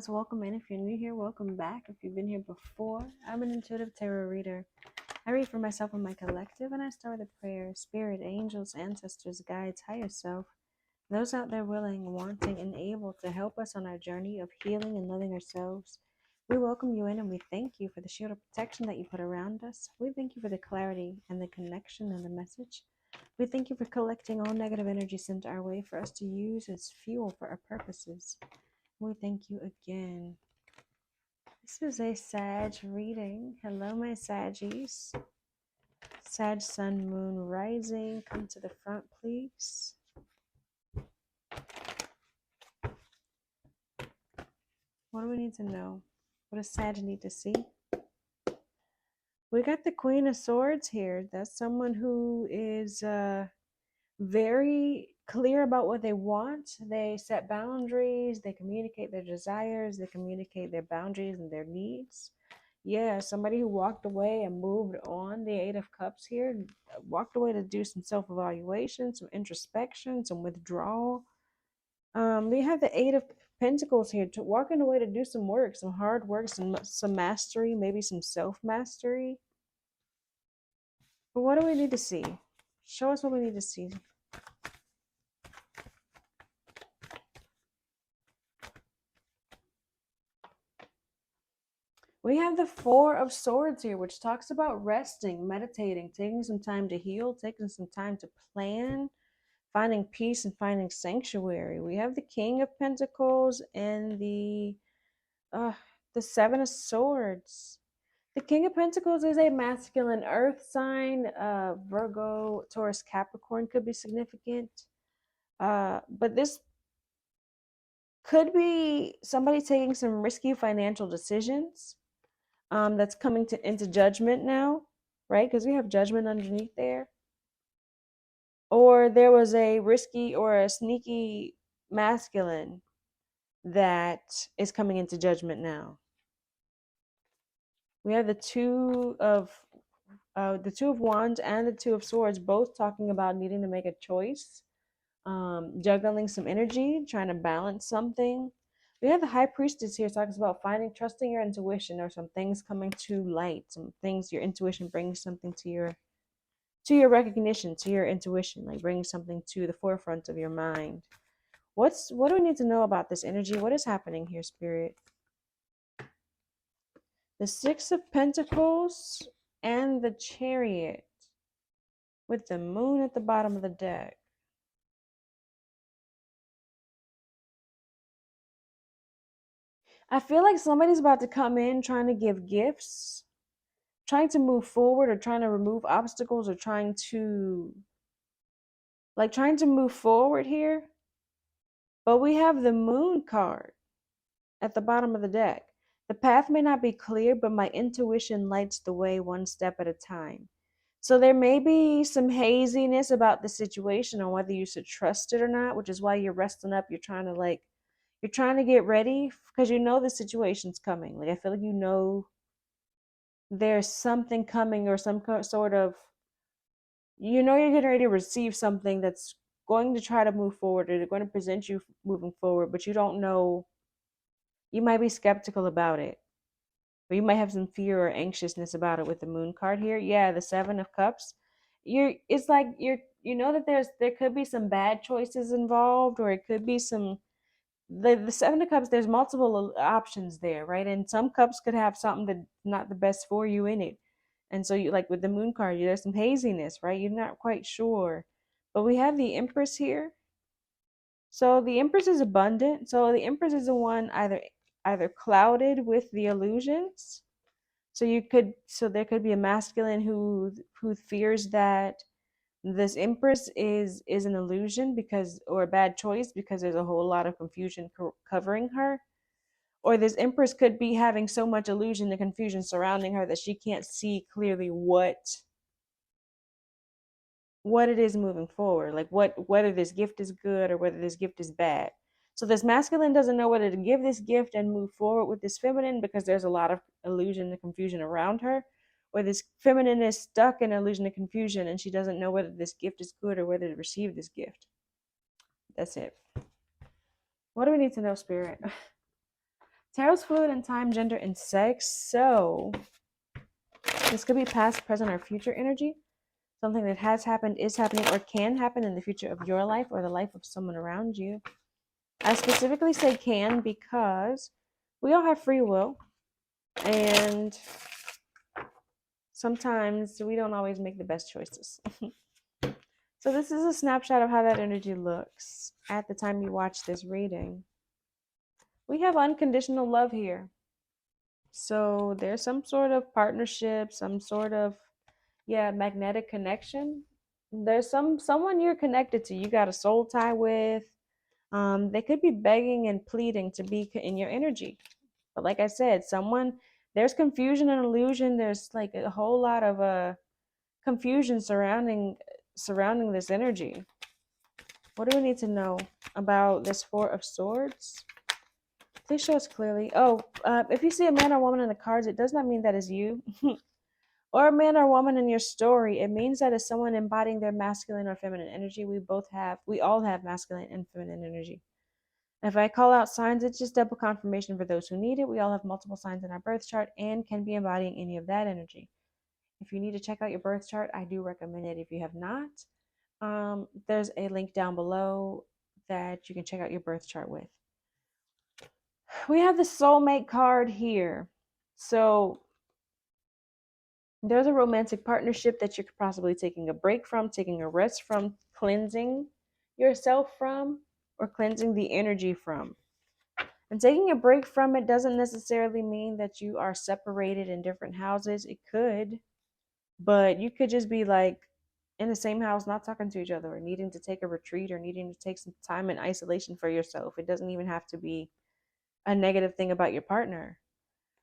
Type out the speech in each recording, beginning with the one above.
loves, welcome in. If you're new here, welcome back. If you've been here before, I'm an intuitive tarot reader. I read for myself and my collective, and I start with a prayer. Spirit, angels, ancestors, guides, higher self, those out there willing, wanting, and able to help us on our journey of healing and loving ourselves. We welcome you in and we thank you for the shield of protection that you put around us. We thank you for the clarity and the connection and the message. We thank you for collecting all negative energy sent our way for us to use as fuel for our purposes. We thank you again. This is a Sag reading. Hello, my Saggies. Sag, Sun, Moon, Rising. Come to the front, please. What do we need to know? What does Sag need to see? We got the Queen of Swords here. That's someone who is very clear about what they want. They set boundaries. They communicate their desires. They communicate their boundaries and their needs. Yeah, somebody who walked away and moved on. The Eight of Cups here walked away to do some self-evaluation, some introspection, some withdrawal. We have the Eight of Pentacles here, to walking away to do some work, some hard work, some mastery, maybe some self-mastery. But what do we need to see? Show us what we need to see. We have the Four of Swords here, which talks about resting, meditating, taking some time to heal, taking some time to plan, finding peace and finding sanctuary. We have the King of Pentacles and the Seven of Swords. The King of Pentacles is a masculine earth sign. Virgo, Taurus, Capricorn could be significant. But this could be somebody taking some risky financial decisions. That's coming into judgment now, right? Because we have judgment underneath there. Or there was a risky or a sneaky masculine that is coming into judgment now. We have the Two of Wands and the Two of Swords, both talking about needing to make a choice, juggling some energy, trying to balance something. We have the High Priestess here, talks about trusting your intuition, or some things coming to light, some things your intuition brings something to your recognition, to your intuition, like bringing something to the forefront of your mind. What do we need to know about this energy? What is happening here, Spirit? The Six of Pentacles and the Chariot with the Moon at the bottom of the deck. I feel like somebody's about to come in trying to give gifts, trying to move forward, or trying to remove obstacles, or trying to move forward here. But we have the Moon card at the bottom of the deck. The path may not be clear, but my intuition lights the way one step at a time. So there may be some haziness about the situation on whether you should trust it or not, which is why you're resting up. You're trying to get ready because you know the situation's coming. Like, I feel like you know there's something coming, or some sort of, you're getting ready to receive something that's going to try to move forward, or they're going to present you moving forward, but you don't know. You might be skeptical about it, or you might have some fear or anxiousness about it with the Moon card here. Yeah, the Seven of Cups. It's like you know that there could be some bad choices involved, or it could be some, the Seven of Cups, there's multiple options there, right? And some cups could have something that's not the best for you in it. And so you, like with the Moon card, there's some haziness, right? You're not quite sure. But we have the Empress here. So the Empress is abundant. So the Empress is the one either clouded with the illusions. So there could be a masculine who fears that this Empress is an illusion, or a bad choice, because there's a whole lot of confusion covering her. Or this Empress could be having so much illusion and confusion surrounding her that she can't see clearly what it is moving forward, like whether this gift is good or whether this gift is bad. So this masculine doesn't know whether to give this gift and move forward with this feminine, because there's a lot of illusion and confusion around her. Or this feminine is stuck in illusion and confusion, and she doesn't know whether this gift is good or whether to receive this gift. That's it. What do we need to know, Spirit? Tarot's fluid in time, gender, and sex. So this could be past, present, or future energy. Something that has happened, is happening, or can happen in the future of your life or the life of someone around you. I specifically say can because we all have free will, and sometimes we don't always make the best choices. So this is a snapshot of how that energy looks at the time you watch this reading. We have unconditional love here. So there's some sort of partnership, some sort of magnetic connection. There's someone you're connected to. You got a soul tie with. They could be begging and pleading to be in your energy. But like I said, there's confusion and illusion. There's like a whole lot of confusion surrounding this energy. What do we need to know about this Four of Swords? Please show us clearly. If you see a man or woman in the cards, it does not mean that is you. Or a man or woman in your story. It means that is someone embodying their masculine or feminine energy. We all have masculine and feminine energy. If I call out signs, it's just double confirmation for those who need it. We all have multiple signs in our birth chart and can be embodying any of that energy. If you need to check out your birth chart, I do recommend it. If you have not, there's a link down below that you can check out your birth chart with. We have the soulmate card here. So there's a romantic partnership that you're possibly taking a break from, taking a rest from, cleansing yourself from, or cleansing the energy from. And taking a break from it doesn't necessarily mean that you are separated in different houses. It could, but you could just be like in the same house, not talking to each other, or needing to take a retreat, or needing to take some time in isolation for yourself. It doesn't even have to be a negative thing about your partner.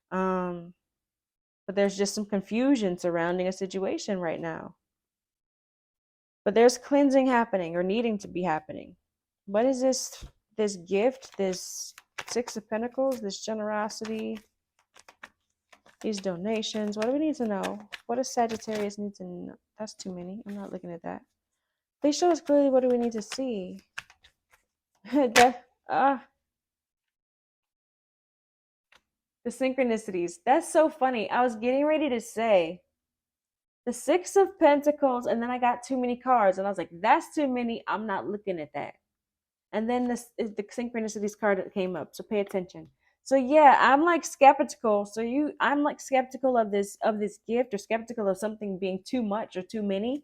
But there's just some confusion surrounding a situation right now. But there's cleansing happening or needing to be happening. What is this gift, this Six of Pentacles, this generosity, these donations? What do we need to know? What does Sagittarius need to know? That's too many. I'm not looking at that. Please show us clearly, what do we need to see? The synchronicities. That's so funny. I was getting ready to say the Six of Pentacles, and then I got too many cards, and I was like, that's too many. I'm not looking at that. And then this is the synchronicities card that came up. So pay attention. So yeah, I'm like skeptical. I'm like skeptical of this gift, or skeptical of something being too much or too many.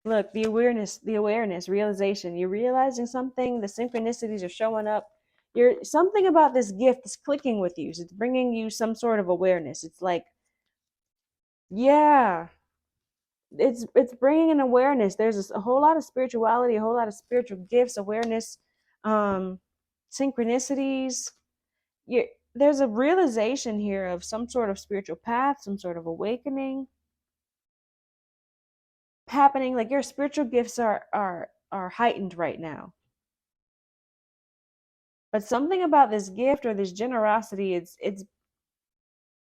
Look, the awareness, realization. You're realizing something. The synchronicities are showing up. You're something about this gift is clicking with you. So it's bringing you some sort of awareness. It's like, yeah, it's bringing an awareness. There's a whole lot of spirituality, a whole lot of spiritual gifts, awareness, synchronicities. There's a realization here of some sort of spiritual path, some sort of awakening happening. Like your spiritual gifts are heightened right now. But something about this gift or this generosity, it's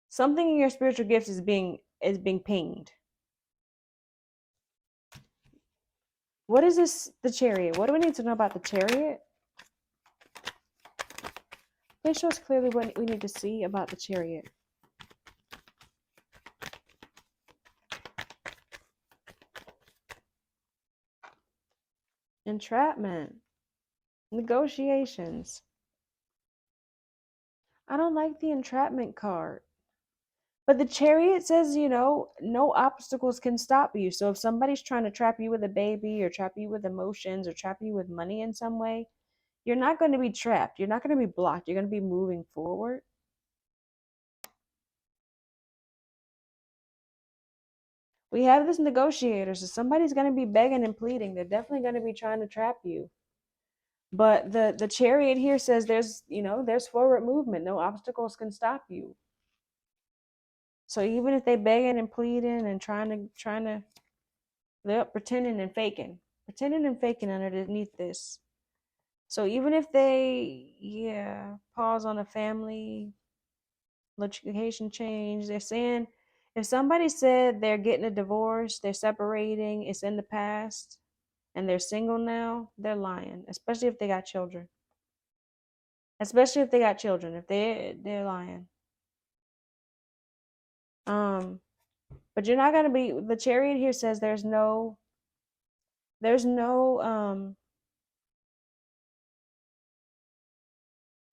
something in your spiritual gifts is being pinged. What is this? The Chariot. What do we need to know about the Chariot? Please show us clearly what we need to see about the Chariot. Entrapment. Negotiations. I don't like the entrapment card. But the Chariot says, no obstacles can stop you. So if somebody's trying to trap you with a baby, or trap you with emotions, or trap you with money in some way, you're not going to be trapped. You're not going to be blocked. You're going to be moving forward. We have this negotiator. So somebody's going to be begging and pleading. They're definitely going to be trying to trap you. But the Chariot here says there's forward movement. No obstacles can stop you. So even if they begging and pleading and trying to, they're pretending and faking underneath this. So even if they, pause on a family location change, they're saying, if somebody said they're getting a divorce, they're separating, it's in the past, and they're single now, they're lying, especially if they got children. especially if they got children, if they're lying. But you're not gonna be. The Chariot here says there's no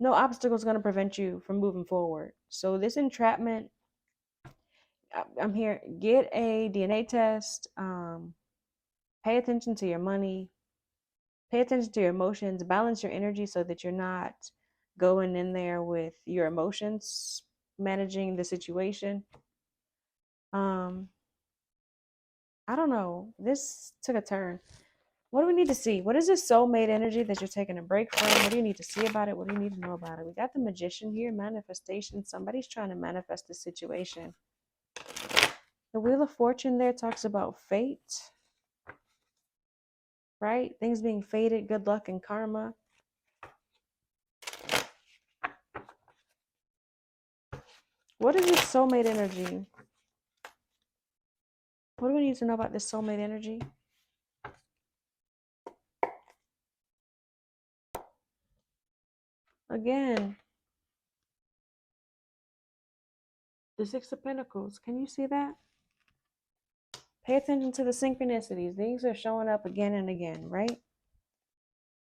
obstacles gonna prevent you from moving forward. So this entrapment, I'm here. Get a DNA test. Pay attention to your money. Pay attention to your emotions. Balance your energy so that you're not going in there with your emotions, managing the situation. I don't know. This took a turn. What do we need to see? What is this soulmate energy that you're taking a break from? What do you need to see about it? What do you need to know about it? We got the Magician here, manifestation. Somebody's trying to manifest the situation. The Wheel of Fortune there talks about fate, right? Things being fated, good luck, and karma. What is this soulmate energy? What do we need to know about this soulmate energy? Again, the Six of Pentacles. Can you see that? Pay attention to the synchronicities. These are showing up again and again, right?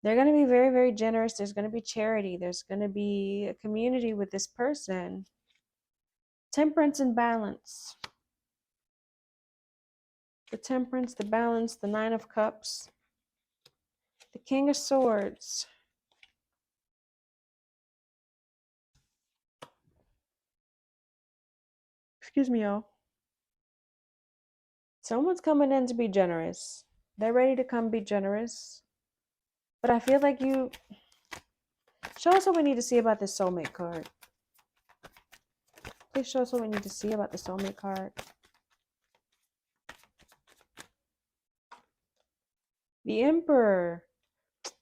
They're going to be very, very generous. There's going to be charity. There's going to be a community with this person. Temperance and balance. The Temperance, the balance, the Nine of Cups. The King of Swords. Excuse me, y'all. Someone's coming in to be generous. They're ready to come be generous. But I feel like you... Show us what we need to see about this soulmate card. Please show us what we need to see about the soulmate card. The Emperor.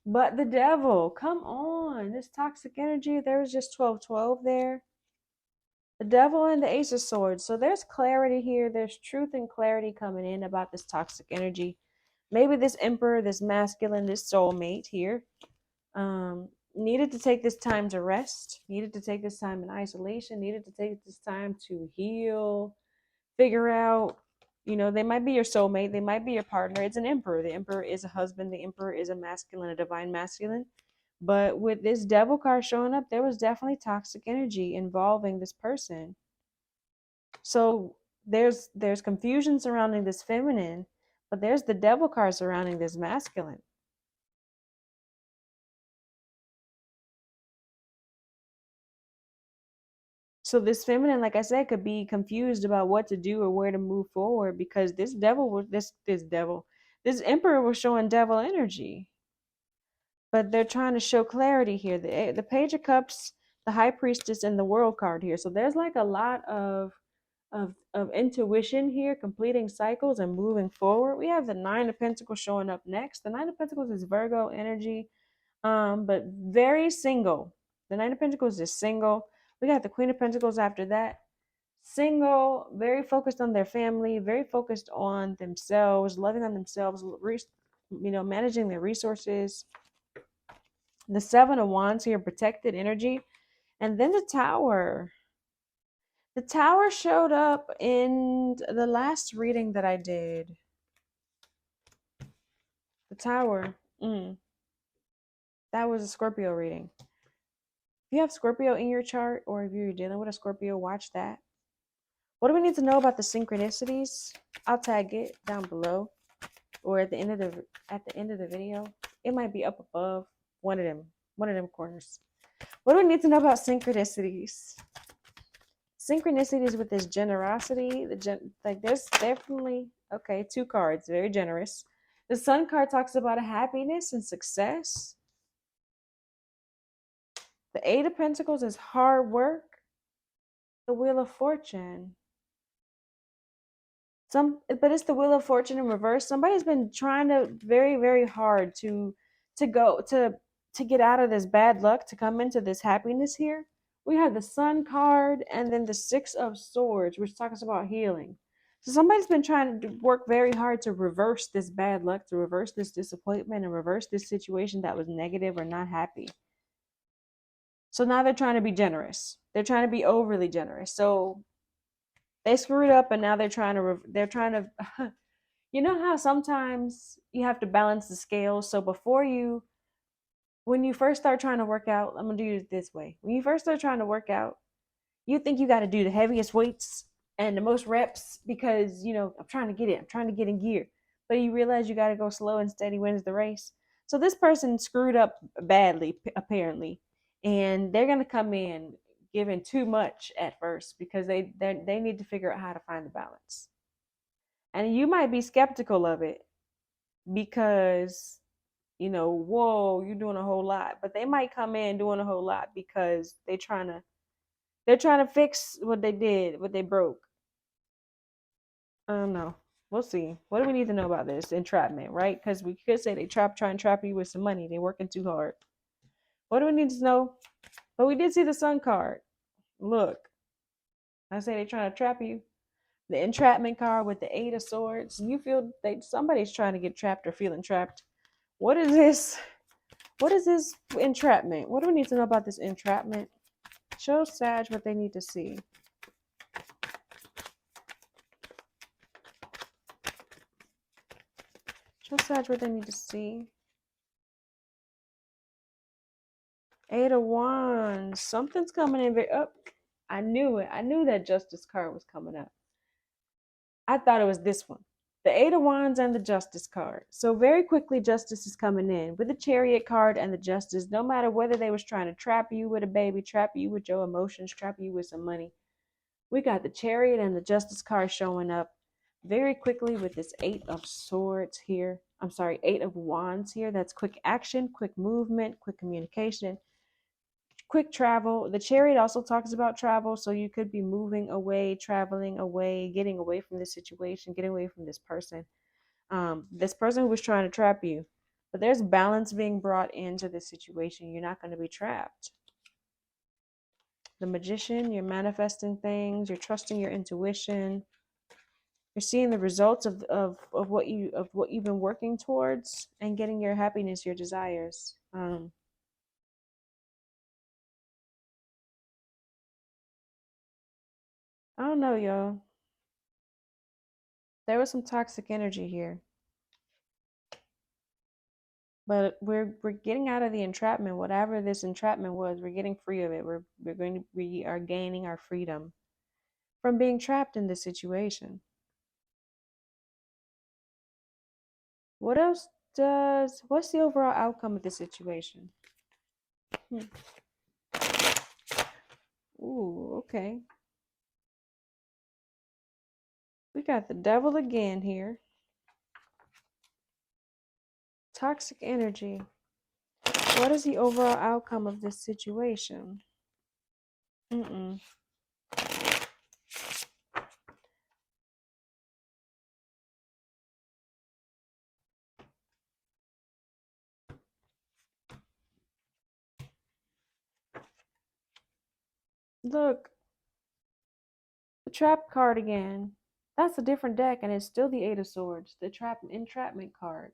But the Devil. Come on. This toxic energy. There was just 12-12 there. The Devil and the Ace of Swords. So there's clarity here. There's truth and clarity coming in about this toxic energy. Maybe this Emperor, this masculine, this soulmate here needed to take this time to rest, needed to take this time in isolation, needed to take this time to heal, figure out, they might be your soulmate, they might be your partner. It's an Emperor. The Emperor is a husband. The Emperor is a masculine, a divine masculine. But with this Devil card showing up, there was definitely toxic energy involving this person. So there's confusion surrounding this feminine, but there's the Devil card surrounding this masculine. So this feminine, like I said, could be confused about what to do or where to move forward because this Emperor was showing devil energy. But they're trying to show clarity here. The Page of Cups, the High Priestess, and the World card here. So there's like a lot of intuition here, completing cycles and moving forward. We have the Nine of Pentacles showing up next. The Nine of Pentacles is Virgo energy, but very single. The Nine of Pentacles is single. We got the Queen of Pentacles after that. Single, very focused on their family, very focused on themselves, loving on themselves, managing their resources. The Seven of Wands here, protected energy. And then the Tower. The Tower showed up in the last reading that I did. The Tower. That was a Scorpio reading. If you have Scorpio in your chart or if you're dealing with a Scorpio, watch that. What do we need to know about the synchronicities? I'll tag it down below or at the end of the video. It might be up above one of them corners. What do we need to know about synchronicities? Synchronicities with this generosity, there's definitely, okay, two cards, very generous. The Sun card talks about a happiness and success. The Eight of Pentacles is hard work. The Wheel of Fortune. But it's the Wheel of Fortune in reverse. Somebody's been trying to very, very hard to get out of this bad luck, to come into this happiness here. We have the Sun card and then the Six of Swords, which talks about healing. So somebody's been trying to work very hard to reverse this bad luck, to reverse this disappointment, and reverse this situation that was negative or not happy. So now they're trying to be generous. They're trying to be overly generous. So they screwed up, and now they're trying to you know how sometimes you have to balance the scales. So before you when you first start trying to work out, I'm gonna do it this way. When you first start trying to work out, you think you got to do the heaviest weights and the most reps because I'm trying to get it. I'm trying to get in gear, but you realize you got to go slow and steady wins the race. So this person screwed up badly, apparently, and they're gonna come in giving too much at first because they need to figure out how to find the balance. And you might be skeptical of it because whoa, you're doing a whole lot. But they might come in doing a whole lot because they're trying to fix what they did, what they broke. I don't know. We'll see. What do we need to know about this entrapment, right? Because we could say they try and trap you with some money. They're working too hard. What do we need to know? But we did see the sun card. Look, I say they're trying to trap you. The entrapment card with the Eight of Swords. You feel somebody's trying to get trapped or feeling trapped. What is this? What is this entrapment? What do we need to know about this entrapment? Show Sag what they need to see. Show Sag what they need to see. Eight of Wands. Something's coming in very up. I knew it. I knew that Justice card was coming up. I thought it was this one. The Eight of Wands and the Justice card. So very quickly, Justice is coming in with the Chariot card and the Justice. No matter whether they was trying to trap you with a baby, trap you with your emotions, trap you with some money. We got the Chariot and the Justice card showing up very quickly with this Eight of Swords here. I'm sorry, Eight of Wands here. That's quick action, quick movement, quick communication, quick travel. The Chariot also talks about travel, so you could be moving away, traveling away, getting away from this situation, getting away from this person who was trying to trap you. But there's balance being brought into this situation. You're not going to be trapped. The Magician, you're manifesting things, you're trusting your intuition, you're seeing the results of what you've been working towards and getting your happiness, your desires. I don't know, y'all. There was some toxic energy here. But we're getting out of the entrapment, whatever this entrapment was. We're getting free of it. We are gaining our freedom from being trapped in this situation. What's the overall outcome of this situation? Ooh, okay. We got the devil again here. Toxic energy. What is the overall outcome of this situation? Look, the trap card again. That's a different deck, and it's still the Eight of Swords, the entrapment card.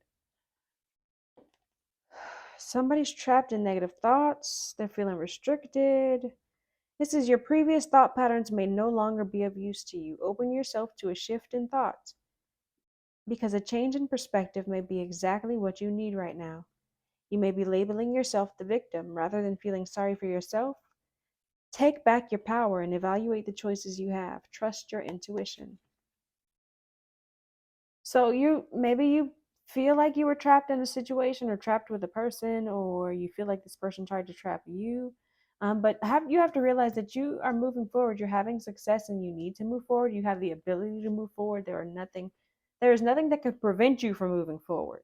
Somebody's trapped in negative thoughts. They're feeling restricted. This is your previous thought patterns may no longer be of use to you. Open yourself to a shift in thought because a change in perspective may be exactly what you need right now. You may be labeling yourself the victim rather than feeling sorry for yourself. Take back your power and evaluate the choices you have. Trust your intuition. So you feel like you were trapped in a situation or trapped with a person, or you feel like this person tried to trap you. But you have to realize that you are moving forward. You're having success, and you need to move forward. You have the ability to move forward. There is nothing that could prevent you from moving forward.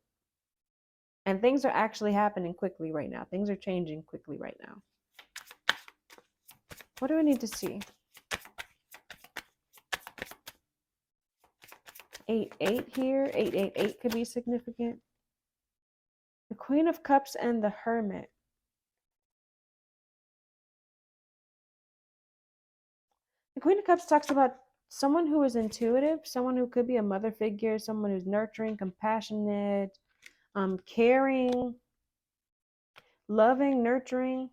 And things are actually happening quickly right now. Things are changing quickly right now. What do I need to see? 8-8 here. 8-8-8 could be significant. The Queen of Cups and the Hermit. The Queen of Cups talks about someone who is intuitive, someone who could be a mother figure, someone who's nurturing, compassionate, caring, loving, nurturing.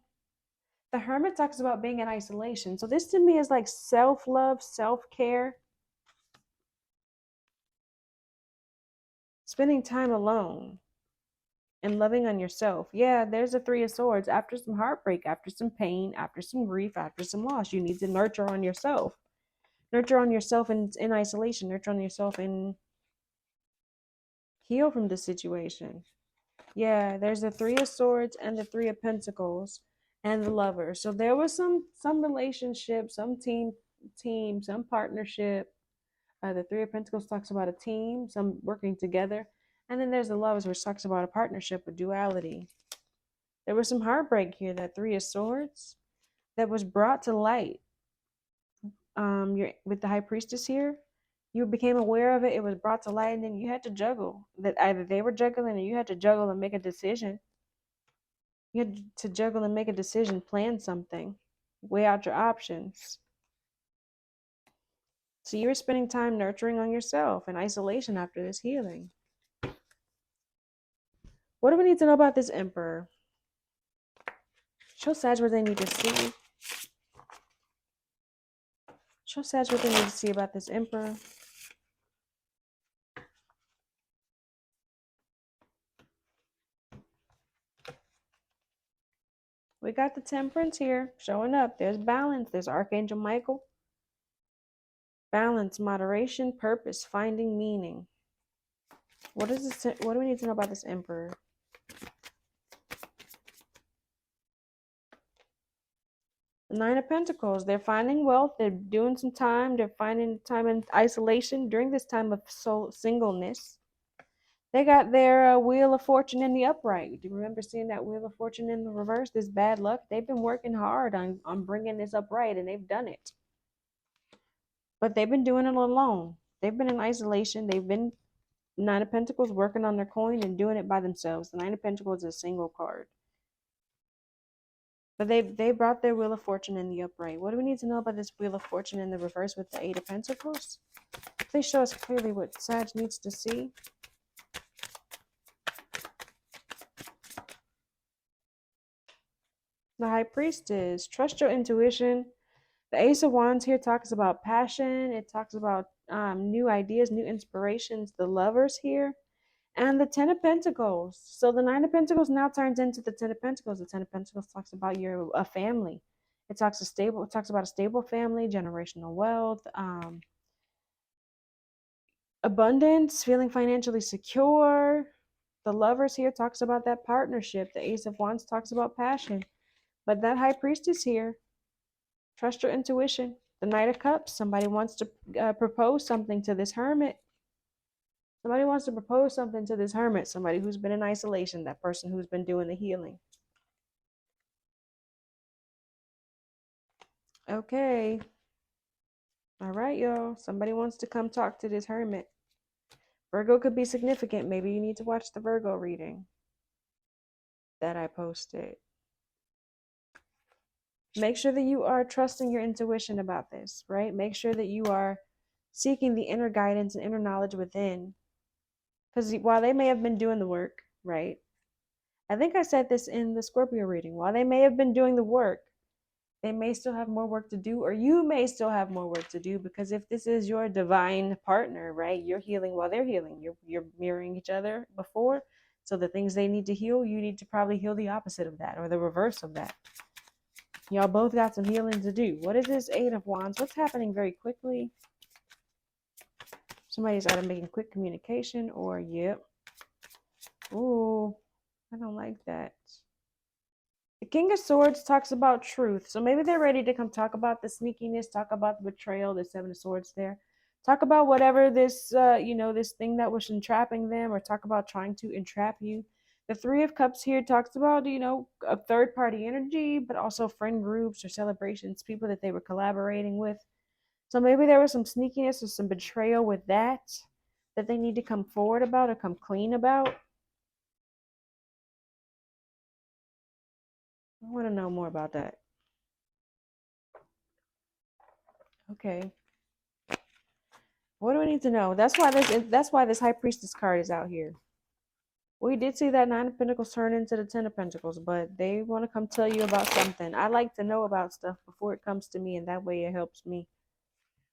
The Hermit talks about being in isolation. So this to me is like self-love, self-care, spending time alone and loving on yourself. Yeah, there's a Three of Swords. After some heartbreak, after some pain, after some grief, after some loss, you need to nurture on yourself. Nurture on yourself in isolation. Nurture on yourself and heal from the situation. Yeah, there's the Three of Swords and the Three of Pentacles and the Lover. So there was some relationship, some partnership. The Three of Pentacles talks about a team, some working together. And then there's the Lovers, which talks about a partnership, a duality. There was some heartbreak here, that Three of Swords, that was brought to light. You're with the High Priestess here. You became aware of it. It was brought to light, and then you had to juggle. That either they were juggling, or you had to juggle and make a decision. You had to juggle and make a decision, plan something, weigh out your options. So you were spending time nurturing on yourself in isolation after this healing. What do we need to know about this Emperor? Show Sag what they need to see. Show Sag what they need to see about this Emperor. We got the Temperance here showing up. There's balance. There's Archangel Michael. Balance, moderation, purpose, finding meaning. What is this? What do we need to know about this Emperor? The Nine of Pentacles. They're finding wealth. They're doing some time. They're finding time in isolation during this time of singleness. They got their Wheel of Fortune in the upright. Do you remember seeing that Wheel of Fortune in the reverse? This bad luck. They've been working hard on bringing this upright, and they've done it. But they've been doing it alone. They've been in isolation. They've been Nine of Pentacles working on their coin and doing it by themselves. The Nine of Pentacles is a single card. But they brought their Wheel of Fortune in the upright. What do we need to know about this Wheel of Fortune in the reverse with the Eight of Pentacles? Please show us clearly what Sag needs to see. The High Priestess. Trust your intuition. The Ace of Wands here talks about passion. It talks about new ideas, new inspirations. The Lovers here. And the Ten of Pentacles. So the Nine of Pentacles now turns into the Ten of Pentacles. The Ten of Pentacles talks about a family. It talks about a stable family, generational wealth, abundance, feeling financially secure. The Lovers here talks about that partnership. The Ace of Wands talks about passion. But that High Priestess here, trust your intuition. The Knight of Cups, somebody wants to propose something to this Hermit. Somebody wants to propose something to this Hermit, somebody who's been in isolation, that person who's been doing the healing. Okay. All right, y'all. Somebody wants to come talk to this Hermit. Virgo could be significant. Maybe you need to watch the Virgo reading that I posted. Make sure that you are trusting your intuition about this, right? Make sure that you are seeking the inner guidance and inner knowledge within. Because while they may have been doing the work, right? I think I said this in the Scorpio reading. While they may have been doing the work, they may still have more work to do, or you may still have more work to do, because if this is your divine partner, right, you're healing while they're healing. You're mirroring each other before. So the things they need to heal, you need to probably heal the opposite of that, or the reverse of that. Y'all both got some healing to do. What is this Eight of Wands? What's happening very quickly? Somebody's either making quick communication or, yep. Ooh, I don't like that. The King of Swords talks about truth. So maybe they're ready to come talk about the sneakiness, talk about the betrayal, the Seven of Swords there. Talk about whatever this, this thing that was entrapping them, or talk about trying to entrap you. The Three of Cups here talks about, a third party energy, but also friend groups or celebrations, people that they were collaborating with. So maybe there was some sneakiness or some betrayal with that they need to come forward about or come clean about. I want to know more about that. Okay. What do we need to know? That's why this High Priestess card is out here. We did see that Nine of Pentacles turn into the Ten of Pentacles, but they want to come tell you about something. I like to know about stuff before it comes to me, and that way it helps me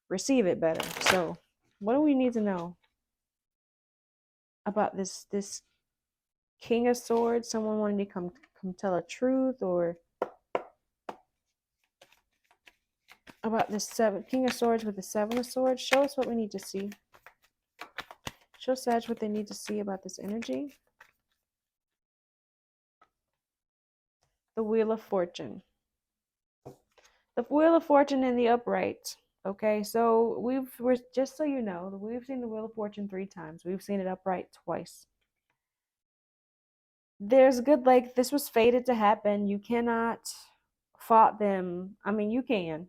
receive it better. So, what do we need to know about this King of Swords? Someone wanting to come tell a truth, or about this King of Swords with the Seven of Swords? Show us what we need to see. Show Sag what they need to see about this energy. The Wheel of Fortune. The Wheel of Fortune in the upright. Okay, so we're just so you know, we've seen the Wheel of Fortune 3 times. We've seen it upright twice. There's good, like, this was fated to happen. You cannot fault them. I mean, you can,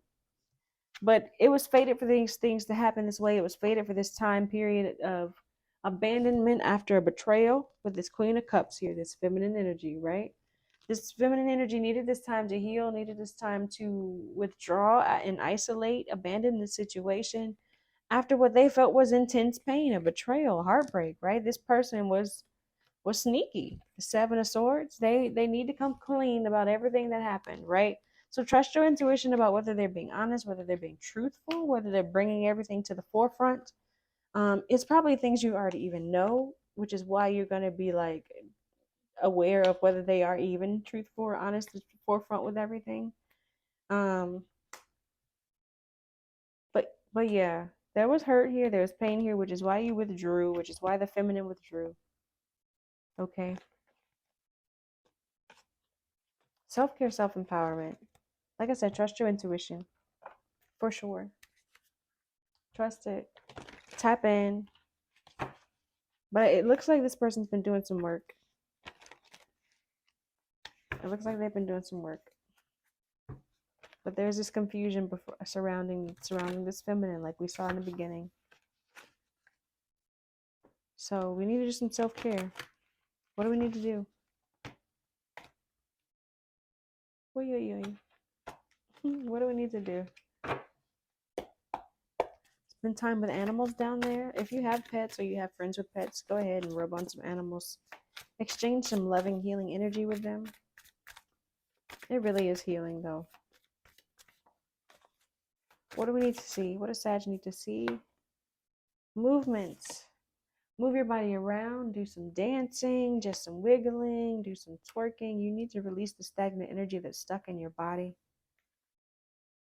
but it was fated for these things to happen this way. It was fated for this time period of abandonment after a betrayal with this Queen of Cups here, this feminine energy, right? This feminine energy needed this time to heal, needed this time to withdraw and isolate, abandon the situation after what they felt was intense pain, a betrayal, heartbreak, right? This person was sneaky. The Seven of Swords, they need to come clean about everything that happened, right? So trust your intuition about whether they're being honest, whether they're being truthful, whether they're bringing everything to the forefront. It's probably things you already even know, which is why you're going to be like aware of whether they are even truthful or honest at the forefront with everything. Um, but yeah, there was hurt here, there was pain here, which is why you withdrew, which is why the feminine withdrew. Okay. Self-care, self-empowerment. Like I said, trust your intuition. For sure. Trust it. Tap in. But it looks like this person's been doing some work. It looks like they've been doing some work. But there's this confusion surrounding this feminine, like we saw in the beginning. So we need to do some self-care. What do we need to do? What do we need to do? Spend time with animals down there. If you have pets or you have friends with pets, go ahead and rub on some animals. Exchange some loving, healing energy with them. It really is healing, though. What do we need to see? What does Sag need to see? Movement. Move your body around. Do some dancing, just some wiggling, do some twerking. You need to release the stagnant energy that's stuck in your body.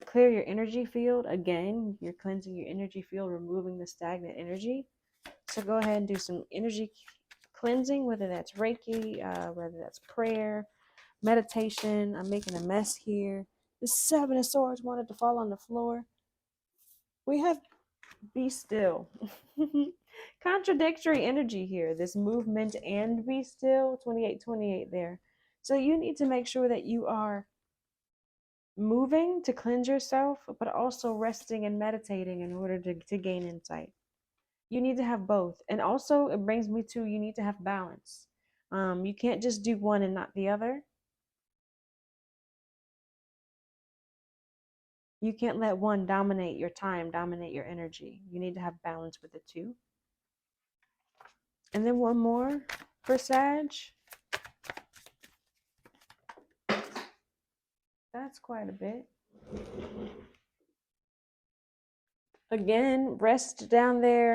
Clear your energy field. Again, you're cleansing your energy field, removing the stagnant energy. So go ahead and do some energy cleansing, whether that's Reiki, whether that's prayer, meditation. I'm making a mess here. The Seven of Swords wanted to fall on the floor. We have be still. Contradictory energy here. This movement and be still. 28 there. So you need to make sure that you are moving to cleanse yourself, but also resting and meditating in order to gain insight. You need to have both. And also it brings me to, you need to have balance. You can't just do one and not the other. You can't let one dominate your time, dominate your energy. You need to have balance with the two. And then one more for Sag. That's quite a bit. Again, rest down there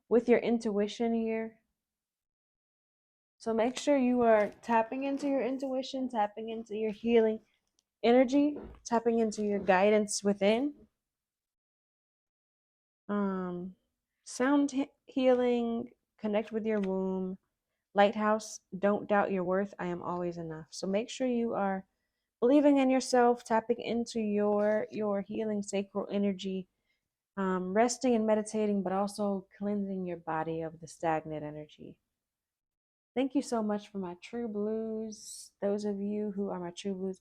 with your intuition here. So make sure you are tapping into your intuition, tapping into your healing energy, tapping into your guidance within. Sound healing, connect with your womb. Lighthouse, don't doubt your worth. I am always enough. So make sure you are believing in yourself, tapping into your healing sacral energy, resting and meditating, but also cleansing your body of the stagnant energy. Thank you so much for my true blues. Those of you who are my true blues,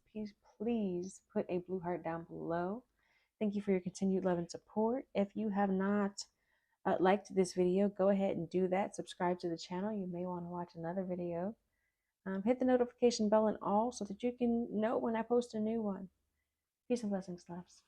please put a blue heart down below. Thank you for your continued love and support. If you have not liked this video, go ahead and do that. Subscribe to the channel. You may want to watch another video. Hit the notification bell and all so that you can know when I post a new one. Peace and blessings, loves.